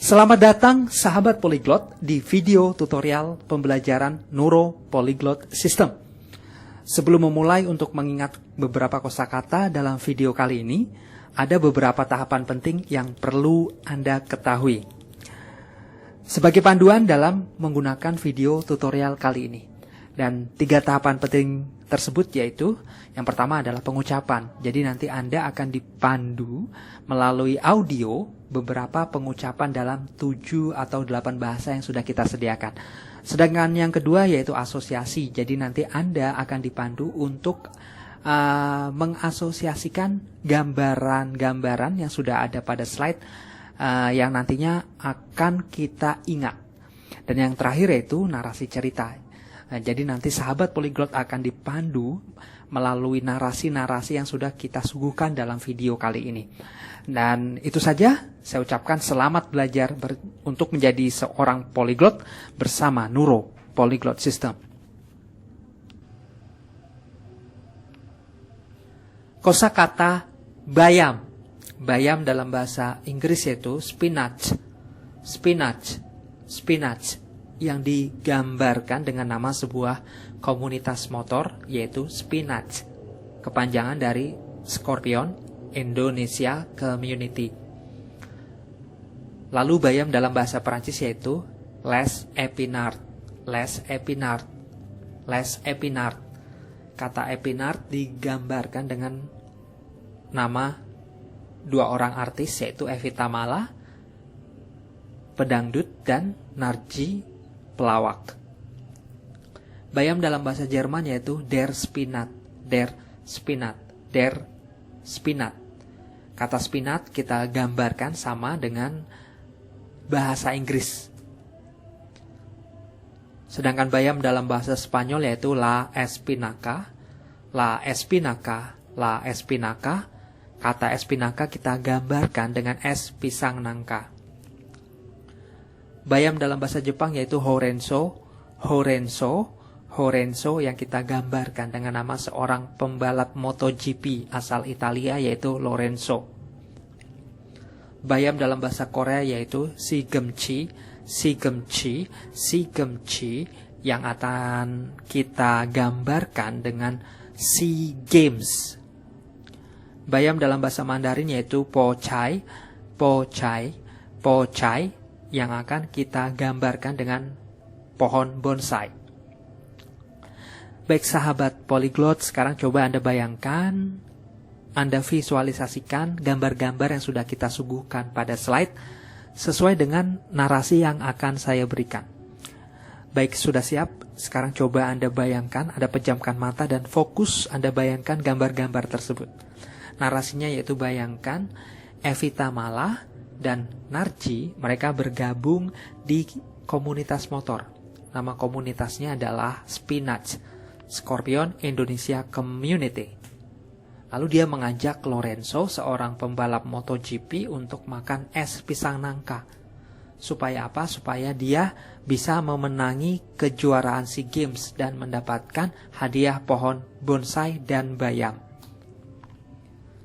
Selamat datang sahabat Polyglot di video tutorial pembelajaran Neuro Polyglot System. Sebelum memulai untuk mengingat beberapa kosakata dalam video kali ini, ada beberapa tahapan penting yang perlu Anda ketahui sebagai panduan dalam menggunakan video tutorial kali ini. Dan 3 tahapan penting tersebut yaitu, yang pertama adalah pengucapan. Jadi nanti Anda akan dipandu melalui audio beberapa pengucapan dalam 7 atau 8 bahasa yang sudah kita sediakan. Sedangkan yang kedua yaitu asosiasi. Jadi nanti Anda akan dipandu untuk mengasosiasikan gambaran-gambaran yang sudah ada pada slide yang nantinya akan kita ingat. Dan yang terakhir yaitu narasi cerita. Nah, jadi nanti sahabat Polyglot akan dipandu melalui narasi-narasi yang sudah kita suguhkan dalam video kali ini. Dan itu saja, saya ucapkan selamat belajar untuk menjadi seorang Polyglot bersama Neuro Polyglot System. Kosakata bayam. Bayam dalam bahasa Inggris yaitu spinach. Spinach. Spinach. Yang digambarkan dengan nama sebuah komunitas motor yaitu Spinach, kepanjangan dari Scorpion Indonesia Community. Lalu bayam dalam bahasa Perancis yaitu Les Epinards. Les Epinards. Les Epinards. Kata epinard digambarkan dengan nama 2 orang artis yaitu Evita Mala, pedangdut, dan Narji, pelawak. Bayam dalam bahasa Jerman yaitu Der Spinat. Der Spinat. Der Spinat. Kata spinat kita gambarkan sama dengan bahasa Inggris. Sedangkan bayam dalam bahasa Spanyol yaitu La Espinaca. La Espinaca. La Espinaca. Kata espinaca kita gambarkan dengan es pisang nangka. Bayam dalam bahasa Jepang yaitu Horenso. Horenso. Horenso yang kita gambarkan dengan nama seorang pembalap MotoGP asal Italia yaitu Lorenzo. Bayam dalam bahasa Korea yaitu Sigemchi. Sigemchi. Sigemchi yang akan kita gambarkan dengan SEA Games. Bayam dalam bahasa Mandarin yaitu Pochai. Pochai. Pochai yang akan kita gambarkan dengan pohon bonsai. Baik sahabat Polyglot, sekarang coba Anda bayangkan, Anda visualisasikan gambar-gambar yang sudah kita suguhkan pada slide sesuai dengan narasi yang akan saya berikan. Baik, sudah siap? Sekarang coba Anda bayangkan, Anda pejamkan mata dan fokus Anda bayangkan gambar-gambar tersebut. Narasinya yaitu bayangkan Evita Mala dan Narji, mereka bergabung di komunitas motor. Nama komunitasnya adalah Spinach, Scorpion Indonesia Community. Lalu dia mengajak Lorenzo, seorang pembalap MotoGP, untuk makan es pisang nangka. Supaya apa? Supaya dia bisa memenangi kejuaraan SEA Games dan mendapatkan hadiah pohon bonsai dan bayam.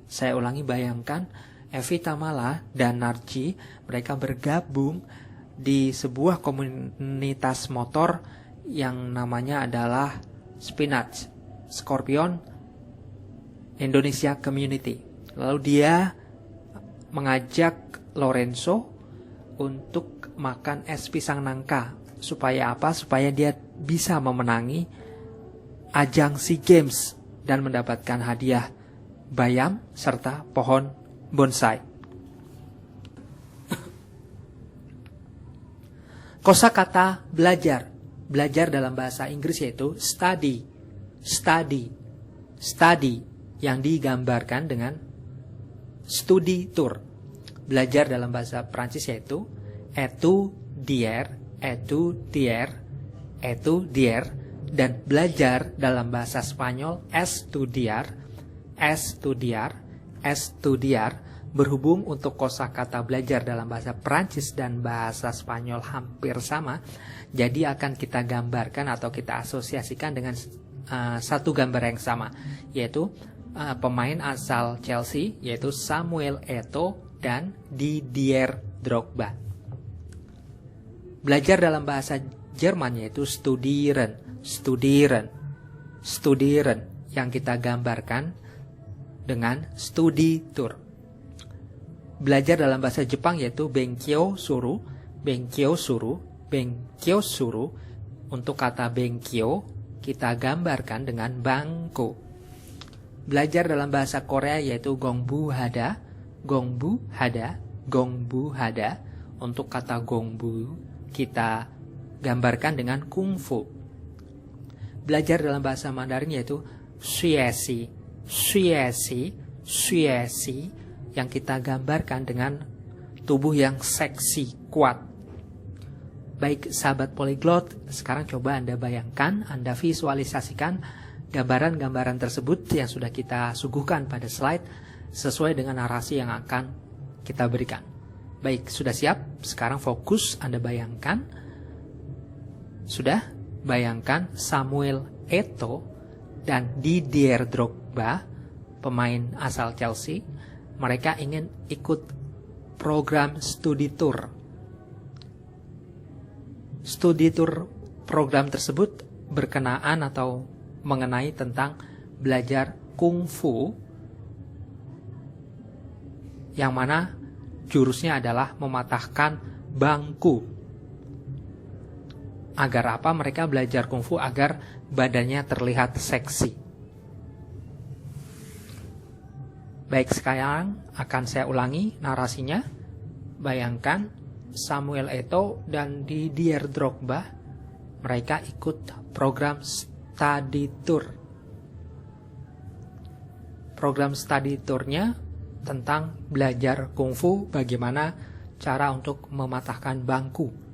Saya ulangi, bayangkan Evita Mala dan Narji, mereka bergabung di sebuah komunitas motor yang namanya adalah Spinach, Scorpion Indonesia Community. Lalu dia mengajak Lorenzo untuk makan es pisang nangka. Supaya apa? Supaya dia bisa memenangi ajang SEA Games dan mendapatkan hadiah bayam serta pohon bonsai. Kosakata belajar. Belajar dalam bahasa Inggris yaitu study. Study. Study yang digambarkan dengan studi tour. Belajar dalam bahasa Prancis yaitu étudier, étudier, étudier, dan belajar dalam bahasa Spanyol estudiar, estudiar, estudiar. Berhubung untuk kosakata belajar dalam bahasa Prancis dan bahasa Spanyol hampir sama, jadi akan kita gambarkan atau kita asosiasikan dengan satu gambar yang sama, yaitu pemain asal Chelsea yaitu Samuel Eto'o dan Didier Drogba. Belajar dalam bahasa Jerman yaitu studieren, studieren, studieren yang kita gambarkan dengan studi tour. Belajar dalam bahasa Jepang yaitu benkyou suru, benkyou suru, benkyou suru. Untuk kata benkyou kita gambarkan dengan bangku. Belajar dalam bahasa Korea yaitu gongbu hada, gongbu hada, gongbu hada. Untuk kata gongbu kita gambarkan dengan kungfu. Belajar dalam bahasa Mandarin yaitu xuesi, xuesi, xuesi yang kita gambarkan dengan tubuh yang seksi, kuat. Baik sahabat polyglot, sekarang coba Anda bayangkan, Anda visualisasikan gambaran-gambaran tersebut yang sudah kita suguhkan pada slide sesuai dengan narasi yang akan kita berikan. Baik, sudah siap? Sekarang fokus Anda bayangkan. Sudah? Bayangkan Samuel Eto'o dan Didier Drogba, pemain asal Chelsea, mereka ingin ikut program studi tour. Studi tour program tersebut berkenaan atau mengenai tentang belajar kungfu, yang mana jurusnya adalah mematahkan bangku. Agar apa? Mereka belajar kungfu agar badannya terlihat seksi. Baik, sekarang akan saya ulangi narasinya. Bayangkan Samuel Eto'o dan Didier Drogba, mereka ikut program study tour. Program study tournya tentang belajar kungfu, bagaimana cara untuk mematahkan bangku.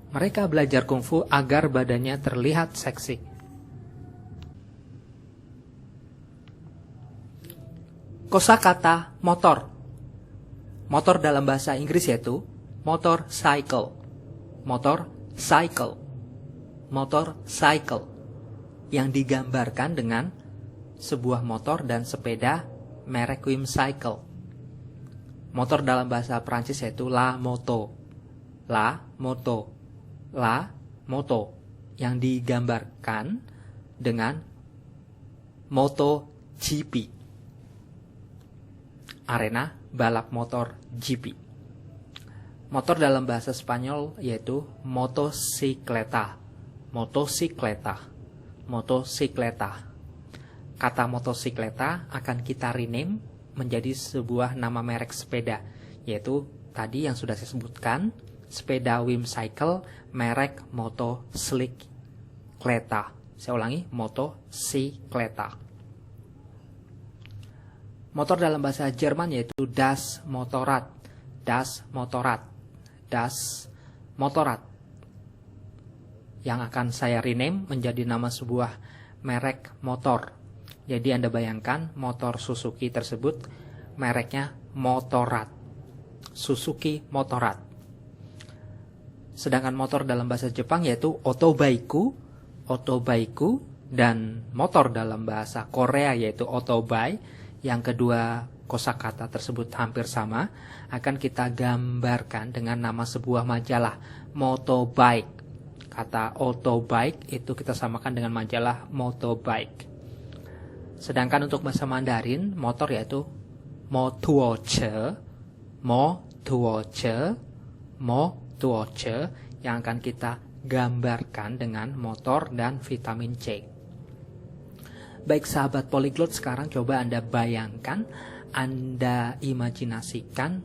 Mereka belajar kungfu agar badannya terlihat seksi. Kosakata motor. Motor dalam bahasa Inggris yaitu motor cycle, motor cycle, motor cycle, yang digambarkan dengan sebuah motor dan sepeda merek Whimsical. Motor dalam bahasa Prancis yaitu la moto, la moto, la moto, yang digambarkan dengan MotoGP, arena balap motor GP. Motor dalam bahasa Spanyol yaitu motocicleta, motocicleta, motocicleta. Kata motocicleta akan kita rename menjadi sebuah nama merek sepeda, yaitu tadi yang sudah saya sebutkan, sepeda Whimsical merek motocicleta. Saya ulangi, motocicleta. Motor dalam bahasa Jerman yaitu Das Motorrad, Das Motorrad, Das Motorrad, yang akan saya rename menjadi nama sebuah merek motor. Jadi Anda bayangkan motor Suzuki tersebut mereknya Motorrad, Suzuki Motorrad. Sedangkan motor dalam bahasa Jepang yaitu Otobaiku, Otobaiku, dan motor dalam bahasa Korea yaitu Otobai, yang kedua kosakata tersebut hampir sama, akan kita gambarkan dengan nama sebuah majalah, Motobike. Kata Otobike itu kita samakan dengan majalah Motobike. Sedangkan untuk bahasa Mandarin, motor yaitu Motuoche, Motuoche, Motuoche, yang akan kita gambarkan dengan motor dan vitamin C. Baik sahabat polyglot, sekarang coba Anda bayangkan, Anda imajinasikan,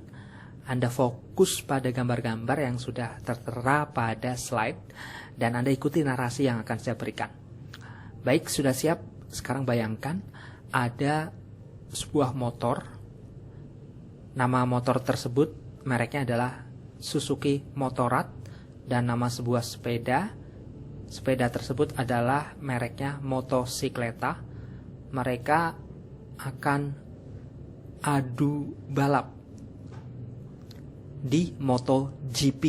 Anda fokus pada gambar-gambar yang sudah tertera pada slide, dan Anda ikuti narasi yang akan saya berikan. Baik, sudah siap? Sekarang bayangkan ada sebuah motor. Nama motor tersebut mereknya adalah Suzuki Motorrad, dan nama sebuah sepeda. Sepeda tersebut adalah mereknya motocicleta. Mereka akan adu balap di MotoGP,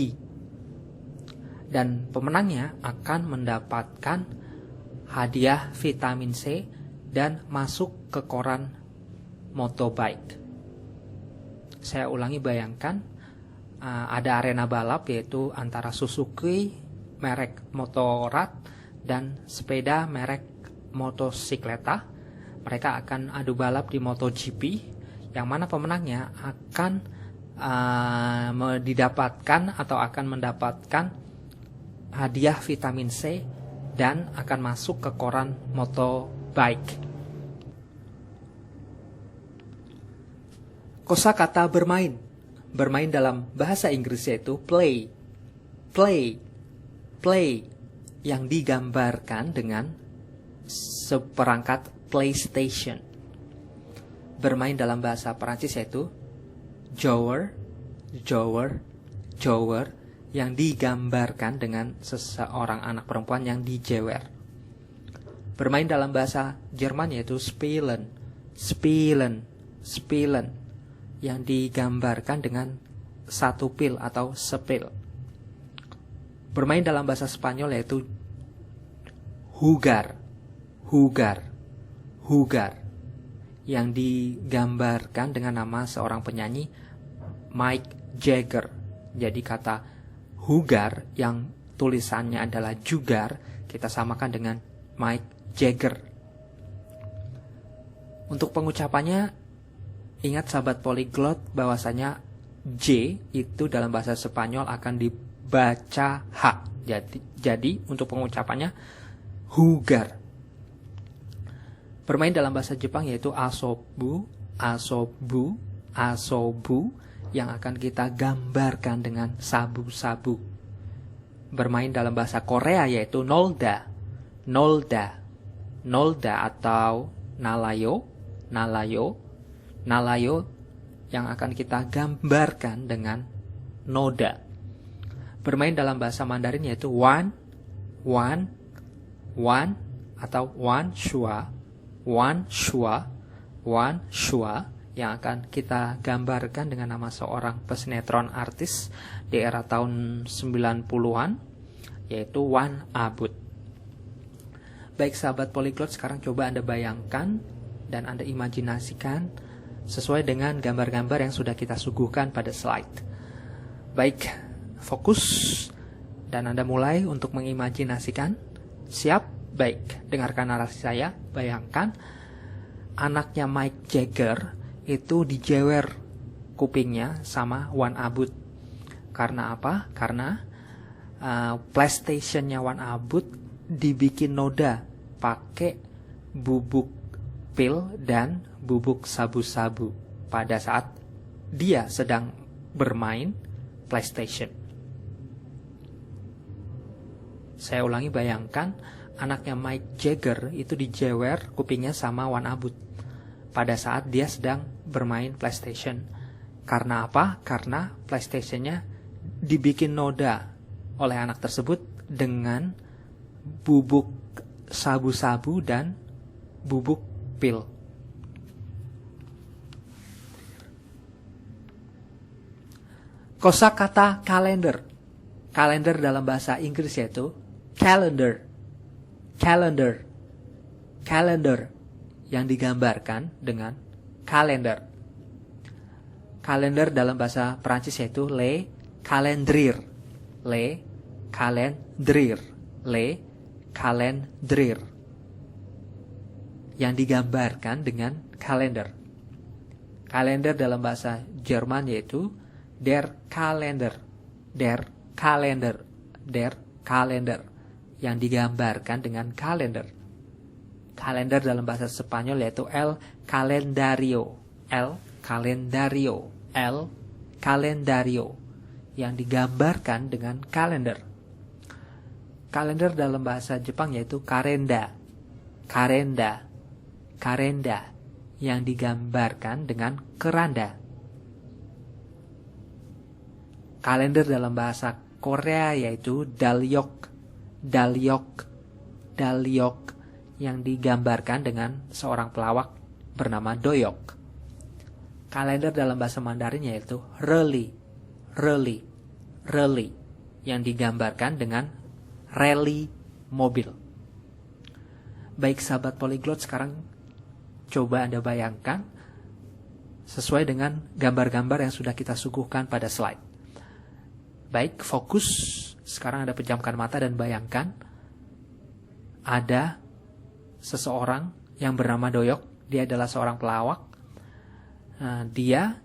dan pemenangnya akan mendapatkan hadiah vitamin C dan masuk ke koran Motobike. Saya ulangi, bayangkan ada arena balap yaitu antara Suzuki merek Motorrad dan sepeda merek Motocicletta. Mereka akan adu balap di MotoGP, yang mana pemenangnya akan didapatkan atau akan mendapatkan hadiah vitamin C dan akan masuk ke koran Motobike. Kosakata bermain. Bermain dalam bahasa Inggris yaitu play. Play. Play. Yang digambarkan dengan seperangkat PlayStation. Bermain dalam bahasa Perancis yaitu jouer. Jouer. Jouer. Yang digambarkan dengan seseorang anak perempuan yang dijewer. Bermain dalam bahasa Jerman yaitu spielen. Spielen. Spielen. Yang digambarkan dengan satu pil atau sepil. Bermain dalam bahasa Spanyol yaitu jugar. Jugar. Jugar. Yang digambarkan dengan nama seorang penyanyi Mick Jagger. Jadi kata jugar yang tulisannya adalah jugar kita samakan dengan Mick Jagger. Untuk pengucapannya, ingat sahabat polyglot bahwasanya J itu dalam bahasa Spanyol akan dibaca H. Jadi untuk pengucapannya jugar. Bermain dalam bahasa Jepang yaitu asobu, asobu, asobu yang akan kita gambarkan dengan sabu-sabu. Bermain dalam bahasa Korea yaitu nolda, nolda, nolda atau nalayo, nalayo, nalayo yang akan kita gambarkan dengan noda. Bermain dalam bahasa Mandarin yaitu wan, wan, wan atau wan shua, wan shua, wan shua yang akan kita gambarkan dengan nama seorang pesinetron artis di era tahun 90-an yaitu Wan Abut. Baik sahabat polyglot, sekarang coba Anda bayangkan dan Anda imajinasikan sesuai dengan gambar-gambar yang sudah kita suguhkan pada slide. Baik, fokus dan Anda mulai untuk mengimajinasikan. Siap? Baik, dengarkan narasi saya. Bayangkan anaknya Mick Jagger itu dijewer kupingnya sama Wan Abut. Karena apa? Karena PlayStation-nya Wan Abut dibikin noda pakai bubuk pil dan bubuk sabu-sabu pada saat dia sedang bermain PlayStation. Saya ulangi, bayangkan anaknya Mick Jagger itu dijewer kupingnya sama Wan Abut pada saat dia sedang bermain PlayStation. Karena apa? Karena PlayStation-nya dibikin noda oleh anak tersebut dengan bubuk sabu-sabu dan bubuk pil. Kosakata kalender. Kalender dalam bahasa Inggris yaitu calendar. Calendar. Calendar yang digambarkan dengan kalender. Kalender dalam bahasa Perancis yaitu le calendrier. Le calendrier. Le calendrier. Yang digambarkan dengan kalender. Kalender dalam bahasa Jerman yaitu der Kalender. Der Kalender. Der Kalender. Yang digambarkan dengan kalender. Kalender dalam bahasa Spanyol yaitu el calendario. El calendario. El calendario. Yang digambarkan dengan kalender. Kalender dalam bahasa Jepang yaitu karenda. Karenda. Karenda. Yang digambarkan dengan keranda. Kalender dalam bahasa Korea yaitu dalyok. Dalyok. Dalyok. Yang digambarkan dengan seorang pelawak bernama Doyok. Kalender dalam bahasa Mandarin yaitu reli. Reli. Reli. Yang digambarkan dengan rally mobil. Baik sahabat polyglot, sekarang coba Anda bayangkan sesuai dengan gambar-gambar yang sudah kita suguhkan pada slide. Baik, fokus. Sekarang Anda pejamkan mata dan bayangkan ada seseorang yang bernama Doyok. Dia adalah seorang pelawak. Dia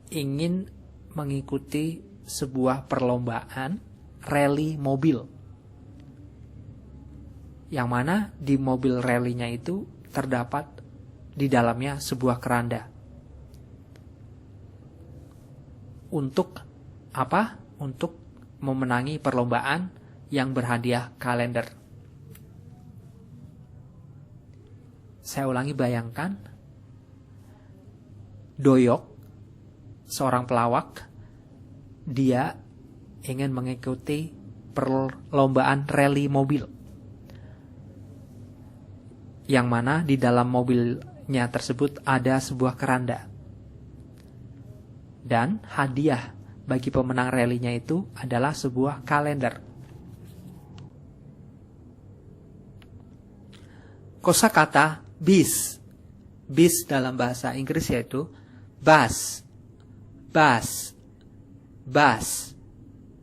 ingin mengikuti sebuah perlombaan rally mobil. Yang mana di mobil rally-nya itu terdapat di dalamnya sebuah keranda. Untuk apa? Untuk memenangi perlombaan yang berhadiah kalender. Saya ulangi, bayangkan Doyok, seorang pelawak, dia ingin mengikuti perlombaan rally mobil. Yang mana di dalam mobilnya tersebut ada sebuah keranda. Dan hadiah bagi pemenang rally-nya itu adalah sebuah kalender. Kosakata bis. Bis dalam bahasa Inggris yaitu bus. Bus. Bus.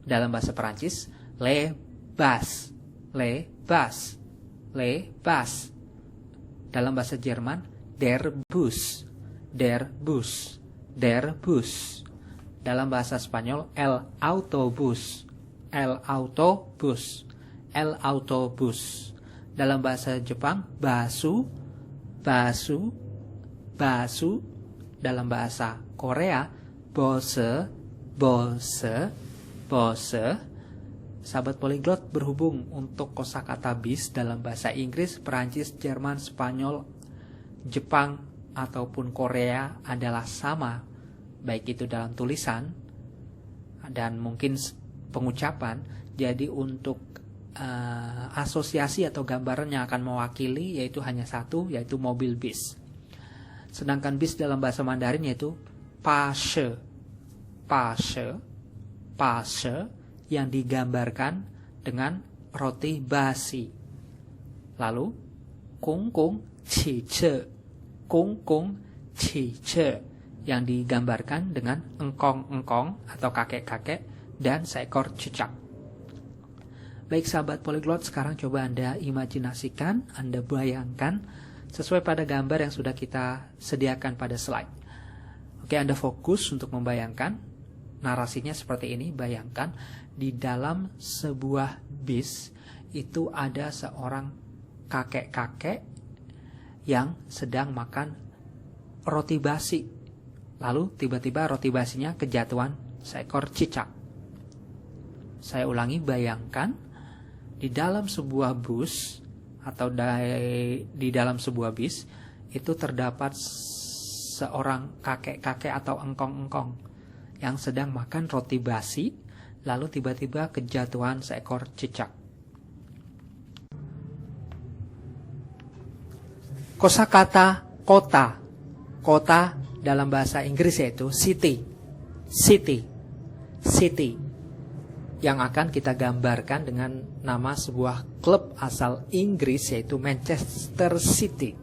Dalam bahasa Perancis, le bus. Le bus. Le bus. Dalam bahasa Jerman, der Bus. Der Bus. Der Bus. Dalam bahasa Spanyol, el autobus. El autobus. El autobus. Dalam bahasa Jepang, basu. Basu. Basu. Dalam bahasa Korea, bose. Bose. Bose. Sahabat Polyglot, berhubung untuk kosakata bis dalam bahasa Inggris, Perancis, Jerman, Spanyol, Jepang, ataupun Korea adalah sama, baik itu dalam tulisan dan mungkin pengucapan. Jadi untuk asosiasi atau gambaran yang akan mewakili yaitu hanya satu, yaitu mobil bis. Sedangkan bis dalam bahasa Mandarin yaitu pashe. Pashe. Pashe yang digambarkan dengan roti basi. Lalu kungkung cice. Kungkung cice yang digambarkan dengan engkong-engkong atau kakek-kakek dan seekor cicak. Baik sahabat Polyglot, sekarang coba Anda imajinasikan, Anda bayangkan sesuai pada gambar yang sudah kita sediakan pada slide. Oke, Anda fokus untuk membayangkan narasinya seperti ini. Bayangkan di dalam sebuah bis itu ada seorang kakek-kakek yang sedang makan roti basi. Lalu tiba-tiba roti basinya kejatuhan seekor cicak. Saya ulangi, bayangkan di dalam sebuah bus atau di dalam sebuah bis itu terdapat seorang kakek-kakek atau engkong-engkong yang sedang makan roti basi, lalu tiba-tiba kejatuhan seekor cicak. Kosakata kota. Kota dalam bahasa Inggris yaitu city. City. City. Yang akan kita gambarkan dengan nama sebuah klub asal Inggris yaitu Manchester City.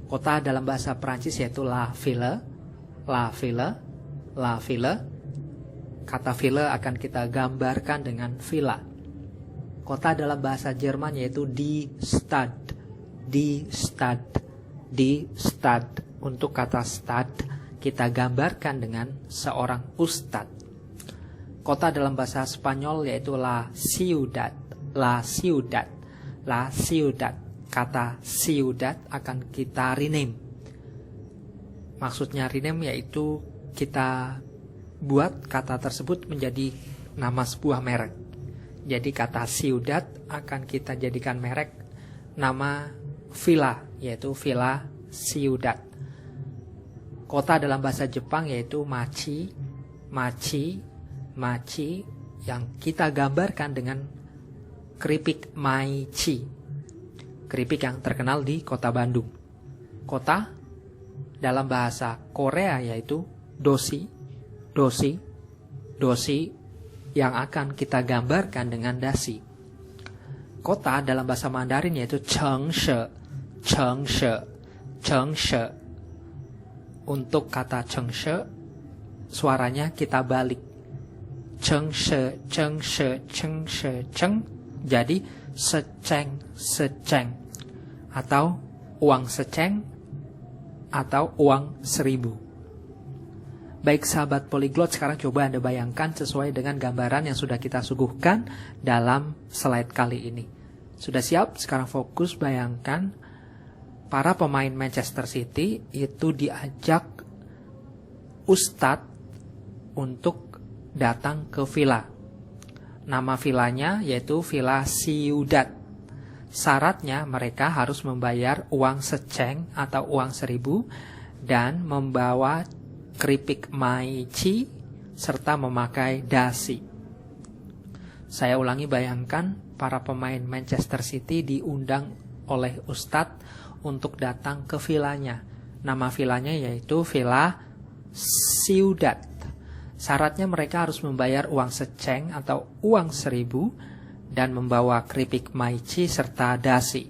Kota dalam bahasa Perancis yaitu la ville. La ville. La ville. Kata ville akan kita gambarkan dengan villa. Kota dalam bahasa Jerman yaitu die Stadt. Die Stadt. Die Stadt. Untuk kata stad kita gambarkan dengan seorang ustad. Kota dalam bahasa Spanyol yaitu la ciudad. La ciudad. La ciudad. Kata ciudad akan kita rename. Maksudnya rename yaitu kita buat kata tersebut menjadi nama sebuah merek. Jadi kata ciudad akan kita jadikan merek nama villa, yaitu villa ciudad. Kota dalam bahasa Jepang yaitu machi. Machi. Machi yang kita gambarkan dengan keripik maichi. Keripik yang terkenal di kota Bandung. Kota dalam bahasa Korea yaitu dosi. Dosi. Dosi yang akan kita gambarkan dengan dasi. Kota dalam bahasa Mandarin yaitu chengshe. Chengshe. Chengshe. Untuk kata chengshe suaranya kita balik. Ceng se, ceng se, ceng se, ceng. Jadi seceng, seceng. Atau uang seceng, atau uang 1000. Baik sahabat polyglot, sekarang coba Anda bayangkan sesuai dengan gambaran yang sudah kita suguhkan dalam slide kali ini. Sudah siap? Sekarang fokus bayangkan para pemain Manchester City itu diajak Ustadz untuk datang ke villa. Nama villanya yaitu Villa Ciudad. Syaratnya mereka harus membayar uang seceng atau uang 1000 dan membawa keripik maici serta memakai dasi. Saya ulangi, bayangkan para pemain Manchester City diundang oleh Ustadz untuk datang ke villanya. Nama villanya yaitu Villa Ciudad. Syaratnya mereka harus membayar uang seceng atau uang 1000 dan membawa keripik maici serta dasi.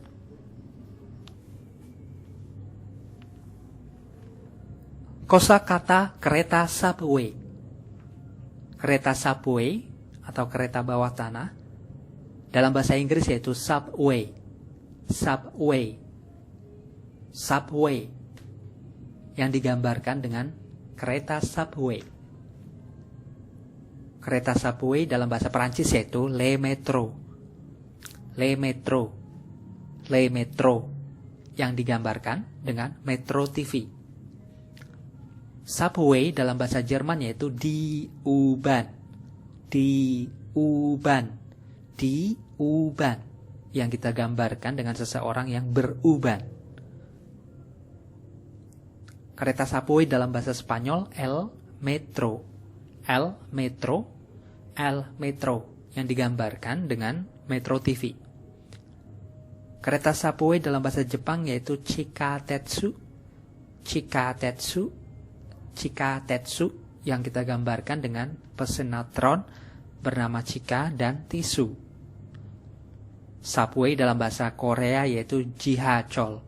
Kosakata kereta subway. Kereta subway atau kereta bawah tanah dalam bahasa Inggris yaitu subway. Subway. Subway yang digambarkan dengan kereta subway. Kereta subway dalam bahasa Perancis yaitu le métro. Le métro. Le métro yang digambarkan dengan Metro TV. Subway dalam bahasa Jerman yaitu die U-Bahn. Die U-Bahn. Die U-Bahn yang kita gambarkan dengan seseorang yang beruban. Kereta subway dalam bahasa Spanyol el metro. El metro. El metro yang digambarkan dengan Metro TV. Kereta subway dalam bahasa Jepang yaitu chikatetsu. Chikatetsu. Chikatetsu yang kita gambarkan dengan pesinetron bernama Chika dan Tisu. Subway dalam bahasa Korea yaitu jihachol.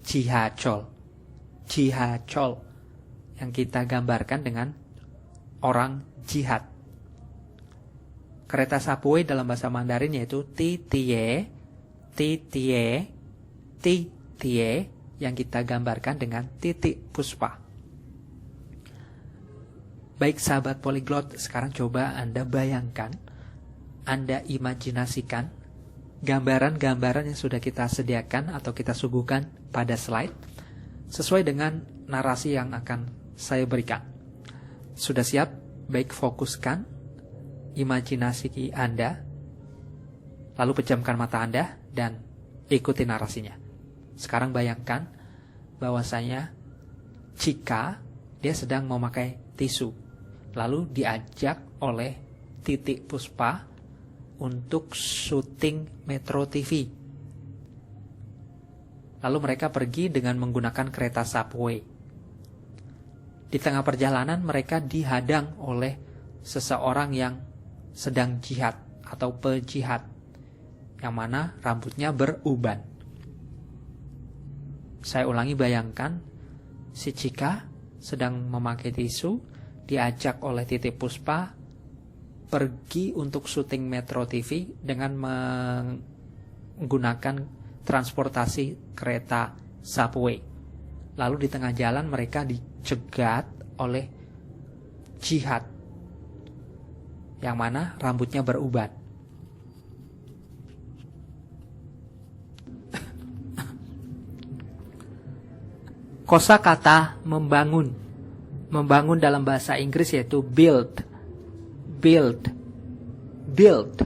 Jihachol. Jihachol yang kita gambarkan dengan orang jihad. Kereta subway dalam bahasa Mandarin yaitu titie, titie, titie yang kita gambarkan dengan titik puspa. Baik sahabat polyglot, sekarang coba Anda bayangkan, Anda imajinasikan gambaran-gambaran yang sudah kita sediakan atau kita suguhkan pada slide sesuai dengan narasi yang akan saya berikan. Sudah siap? Baik, fokuskan imajinasi Anda, lalu pejamkan mata Anda dan ikuti narasinya. Sekarang bayangkan bahwasanya jika dia sedang memakai tisu, lalu diajak oleh Titik Puspa untuk syuting Metro TV. Lalu mereka pergi dengan menggunakan kereta subway. Di tengah perjalanan mereka dihadang oleh seseorang yang sedang jihad atau pejihad, yang mana rambutnya beruban. Saya ulangi, bayangkan si Chika sedang memakai tisu, diajak oleh Titik Puspa pergi untuk syuting Metro TV dengan menggunakan transportasi kereta subway. Lalu di tengah jalan mereka dicegat oleh jihad, yang mana rambutnya beruban. Kosakata membangun. Membangun dalam bahasa Inggris yaitu build. Build. Build.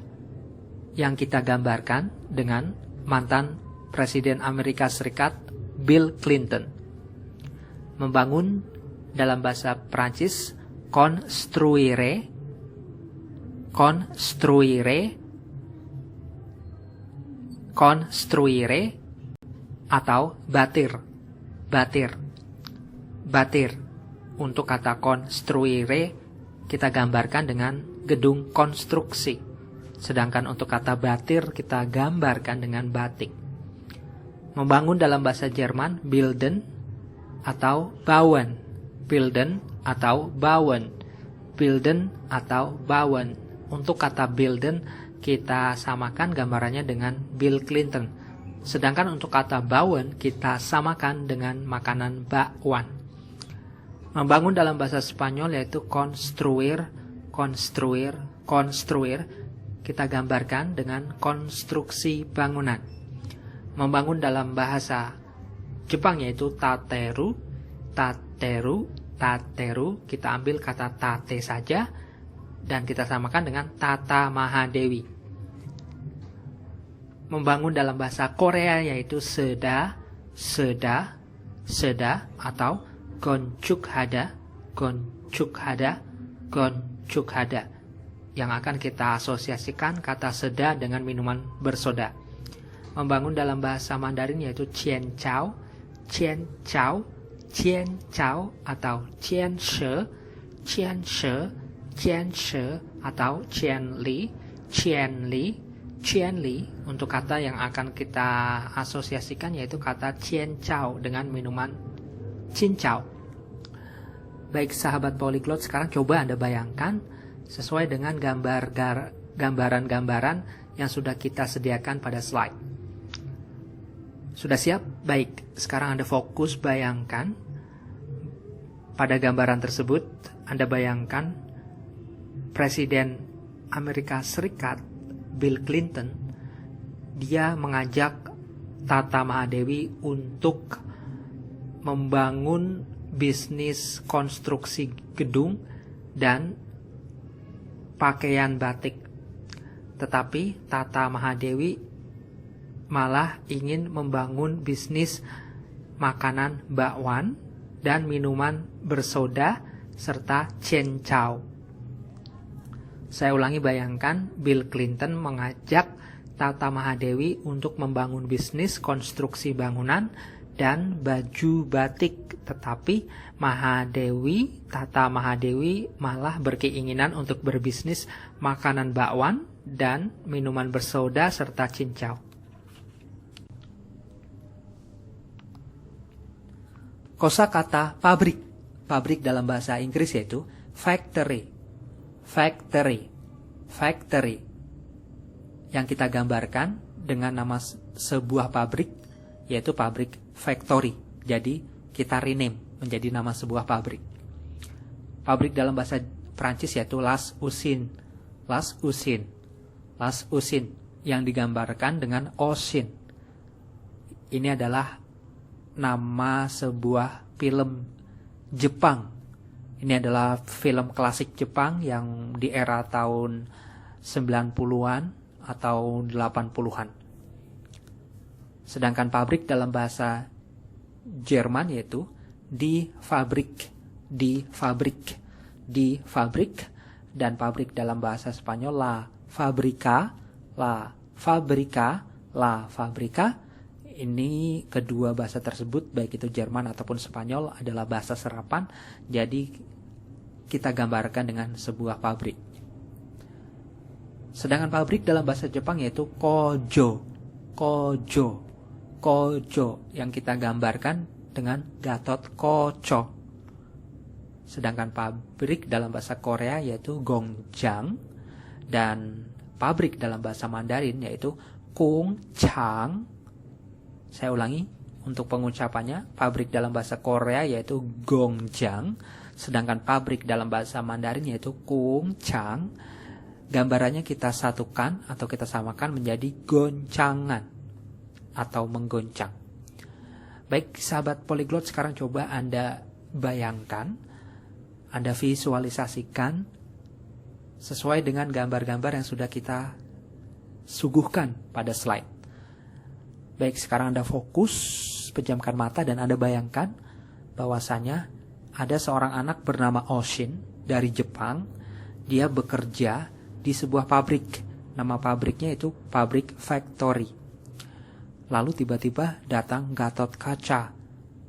Yang kita gambarkan dengan mantan Presiden Amerika Serikat Bill Clinton. Membangun dalam bahasa Prancis construire. Construire. Construire atau batir. Batir. Batir. Untuk kata construire kita gambarkan dengan gedung konstruksi. Sedangkan untuk kata batir kita gambarkan dengan batik. Membangun dalam bahasa Jerman bilden atau bauen. Bilden atau bauen. bilden atau bauen. Untuk kata bilden kita samakan gambarannya dengan Bill Clinton. Sedangkan untuk kata bauen kita samakan dengan makanan bakwan. Membangun dalam bahasa Spanyol yaitu construir, kita gambarkan dengan konstruksi bangunan. Membangun dalam bahasa Jepang yaitu tateru, kita ambil kata tate saja dan kita samakan dengan Tata Mahadewi. Membangun dalam bahasa Korea yaitu seda atau gonchukhada, yang akan kita asosiasikan kata seda dengan minuman bersoda. Membangun dalam bahasa Mandarin yaitu qian chao atau qian she atau qian li untuk kata yang akan kita asosiasikan yaitu kata qian chao dengan minuman cincau. Baik sahabat Polyglot, sekarang coba Anda bayangkan sesuai dengan gambaran-gambaran yang sudah kita sediakan pada slide. Sudah siap? Baik, sekarang Anda fokus bayangkan pada gambaran tersebut. Anda bayangkan Presiden Amerika Serikat Bill Clinton, dia mengajak Tata Mahadewi untuk membangun bisnis konstruksi gedung dan pakaian batik. Tetapi Tata Mahadewi malah ingin membangun bisnis makanan bakwan dan minuman bersoda serta cincau. Saya ulangi, bayangkan Bill Clinton mengajak Tata Mahadewi untuk membangun bisnis konstruksi bangunan dan baju batik, tetapi Tata Mahadewi malah berkeinginan untuk berbisnis makanan bakwan dan minuman bersoda serta cincau. Kosakata pabrik dalam bahasa Inggris yaitu factory, yang kita gambarkan dengan nama sebuah pabrik yaitu pabrik factory. Jadi kita rename menjadi nama sebuah pabrik. Pabrik dalam bahasa Prancis yaitu las usines yang digambarkan dengan osin. Ini adalah nama sebuah film Jepang. Ini adalah film klasik Jepang yang di era tahun 90-an atau 80-an. Sedangkan pabrik dalam bahasa Jerman yaitu die Fabrik, dan pabrik dalam bahasa Spanyol la fabrica. Ini kedua bahasa tersebut, baik itu Jerman ataupun Spanyol, adalah bahasa serapan. Jadi kita gambarkan dengan sebuah pabrik. Sedangkan pabrik dalam bahasa Jepang yaitu kojo, yang kita gambarkan dengan Gatot Koco. Sedangkan pabrik dalam bahasa Korea yaitu gongjang, dan pabrik dalam bahasa Mandarin yaitu kungchang. Saya ulangi untuk pengucapannya, pabrik dalam bahasa Korea yaitu gongjang, sedangkan pabrik dalam bahasa Mandarin yaitu kungchang. Gambarannya kita satukan atau kita samakan menjadi goncangan atau menggoncang. Baik sahabat Polyglot, sekarang coba Anda bayangkan, Anda visualisasikan sesuai dengan gambar-gambar yang sudah kita suguhkan pada slide. Baik, sekarang Anda fokus, pejamkan mata dan Anda bayangkan bahwasanya ada seorang anak bernama Oshin dari Jepang. Dia bekerja di sebuah pabrik. Nama pabriknya itu pabrik factory. Lalu tiba-tiba datang Gatot Kaca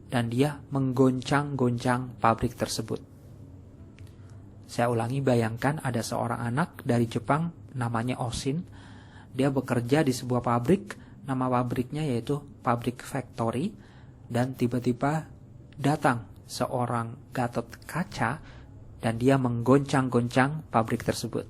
dan dia menggoncang-goncang pabrik tersebut. Saya ulangi, bayangkan ada seorang anak dari Jepang namanya Oshin. Dia bekerja di sebuah pabrik. Nama pabriknya yaitu pabrik factory, dan tiba-tiba datang seorang Gatot Kaca dan dia menggoncang-goncang pabrik tersebut.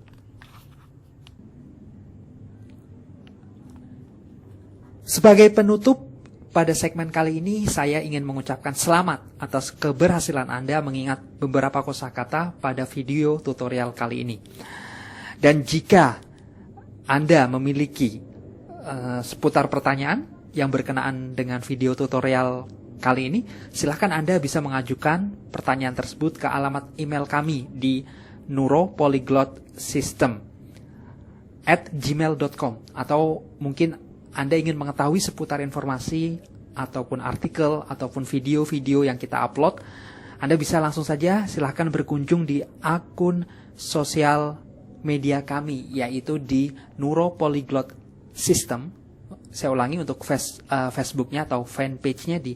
Sebagai penutup, pada segmen kali ini saya ingin mengucapkan selamat atas keberhasilan Anda mengingat beberapa kosakata pada video tutorial kali ini. Dan jika Anda memiliki seputar pertanyaan yang berkenaan dengan video tutorial kali ini, silahkan Anda bisa mengajukan pertanyaan tersebut ke alamat email kami di neuropolyglotsystem@gmail.com, atau mungkin Anda ingin mengetahui seputar informasi ataupun artikel ataupun video-video yang kita upload, Anda bisa langsung saja silahkan berkunjung di akun sosial media kami, yaitu di Neuropolyglot System. Saya ulangi untuk Facebooknya atau fanpage-nya di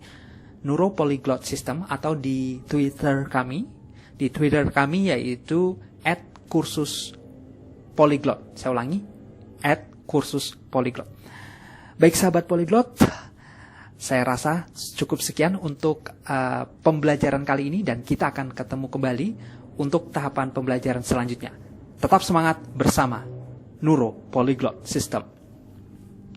Neuropolyglot System, atau di Twitter kami. Di Twitter kami yaitu @kursuspolyglot. Saya ulangi, @kursuspolyglot. Baik sahabat Polyglot, saya rasa cukup sekian untuk pembelajaran kali ini, dan kita akan ketemu kembali untuk tahapan pembelajaran selanjutnya. Tetap semangat bersama Neuropolyglot System.